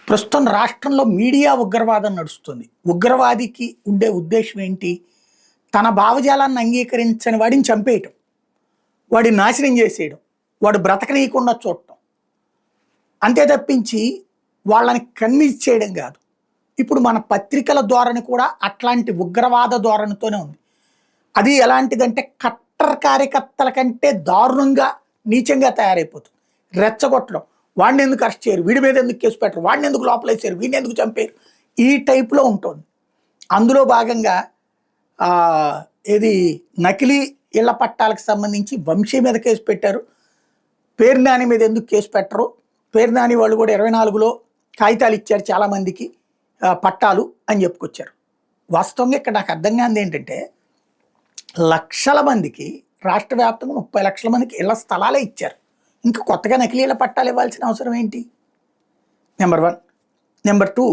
ప్రస్తుతం రాష్ట్రంలో మీడియా ఉగ్రవాదం నడుస్తుంది. ఉగ్రవాదికి ఉండే ఉద్దేశం ఏంటి? తన భావజాలాన్ని అంగీకరించని వాడిని చంపేయటం, వాడిని నాశనం చేసేయడం, వాడు బ్రతకనీయకుండా చూడటం. అంతే తప్పించి వాళ్ళని కన్విన్స్ చేయడం కాదు. ఇప్పుడు మన పత్రికల ధోరణి కూడా అట్లాంటి ఉగ్రవాద ధోరణితోనే ఉంది. అది ఎలాంటిదంటే కట్టర్ కార్యకర్తల కంటే దారుణంగా, నీచంగా తయారైపోతుంది. రెచ్చగొట్టడం, వాడిని ఎందుకు అరెస్ట్ చేయరు, వీడి మీద ఎందుకు కేసు పెట్టరు, వాడిని ఎందుకు లోపలేసారు, వీడిని ఎందుకు చంపారు, ఈ టైప్లో ఉంటుంది. అందులో భాగంగా ఇది నకిలీ ఇళ్ల పట్టాలకు సంబంధించి వంశీ మీద కేసు పెట్టారు. పేరు నాని మీద ఎందుకు కేసు పెట్టరు? పేరు నాని వాళ్ళు కూడా 24లో కాగితాలు ఇచ్చారు చాలామందికి పట్టాలు అని చెప్పుకొచ్చారు. వాస్తవంగా ఇక్కడ నాకు అర్థం కానిది ఏంటంటే, లక్షల మందికి, రాష్ట్ర వ్యాప్తంగా 30 లక్షల మందికి ఇళ్ల స్థలాలే ఇచ్చారు. ఇంకా కొత్తగా నకిలీ ఇళ్ల పట్టాలు ఇవ్వాల్సిన అవసరం ఏంటి? నెంబర్ 1. నెంబర్ 2,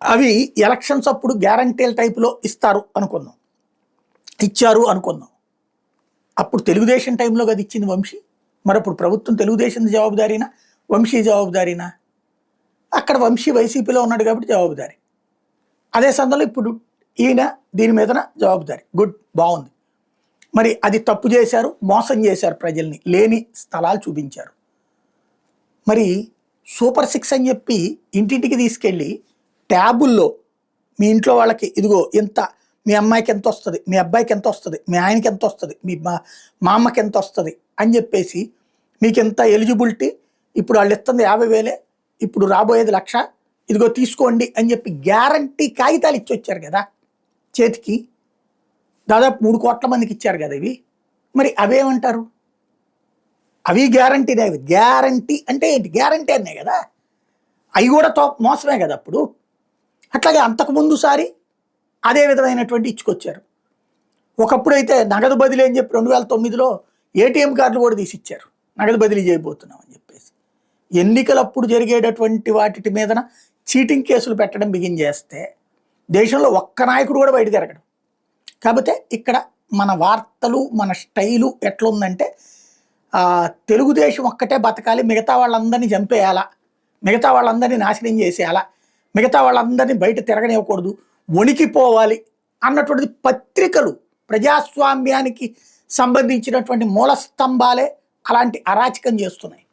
అవి ఎలక్షన్స్ అప్పుడు గ్యారంటీల టైపులో ఇస్తారు అనుకుందాం, ఇచ్చారు అనుకుందాం. అప్పుడు తెలుగుదేశం టైంలో కదా ఇచ్చింది వంశీ. మరి అప్పుడు ప్రభుత్వం తెలుగుదేశం జవాబుదారీనా, వంశీ జవాబుదారీనా? అక్కడ వంశీ వైసీపీలో ఉన్నాడు కాబట్టి జవాబుదారీ. అదే సందర్భంలో ఇప్పుడు ఈయన దీని మీదన జవాబుదారీ. గుడ్, బాగుంది. మరి అది తప్పు చేశారు, మోసం చేశారు, ప్రజల్ని లేని స్థలాలు చూపించారు. మరి సూపర్ 6 అని చెప్పి ఇంటింటికి తీసుకెళ్ళి ట్యాబుల్లో మీ ఇంట్లో వాళ్ళకి ఇదిగో ఇంత, మీ అమ్మాయికి ఎంత వస్తుంది, మీ అబ్బాయికి ఎంత వస్తుంది, మీ ఆయనకి ఎంత వస్తుంది, మీ మా అమ్మకి ఎంత వస్తుంది అని చెప్పేసి మీకు ఎంత ఎలిజిబిలిటీ, ఇప్పుడు వాళ్ళు ఇస్తుంది 50,000, ఇప్పుడు రాబోయేది 1,00,000, ఇదిగో తీసుకోండి అని చెప్పి గ్యారంటీ కాగితాలు ఇచ్చి వచ్చారు కదా చేతికి. దాదాపు 3 కోట్ల మందికి ఇచ్చారు కదా ఇవి. మరి అవేమంటారు? అవి గ్యారంటీనే. అవి గ్యారంటీ అంటే ఏంటి? గ్యారంటీ అనే కదా, అవి కూడా మోసమే కదా అప్పుడు. అట్లాగే అంతకుముందు సారి అదే విధమైనటువంటి ఇచ్చుకొచ్చారు. ఒకప్పుడు అయితే నగదు బదిలీ అని చెప్పి 2009లో ఏటీఎం కార్డులు కూడా తీసి ఇచ్చారు, నగదు బదిలీ చేయబోతున్నాం అని చెప్పేసి. ఎన్నికలప్పుడు జరిగేటటువంటి వాటి మీదన చీటింగ్ కేసులు పెట్టడం బిగిన్ చేస్తే దేశంలో ఒక్క నాయకుడు కూడా బయట తిరగడం. కాకపోతే ఇక్కడ మన వార్తలు, మన స్టైలు ఎట్లుందంటే, తెలుగుదేశం ఒక్కటే బతకాలి, మిగతా వాళ్ళందరినీ చంపేయాలా, మిగతా వాళ్ళందరినీ నాశనం చేసేయాలా, మిగతా వాళ్ళందరినీ బయట తిరగనివ్వకూడదు, వణికిపోవాలి అన్నటువంటిది పత్రికలు, ప్రజాస్వామ్యానికి సంబంధించినటువంటి మూల స్తంభాలే అలాంటి అరాచకం చేస్తున్నాయి.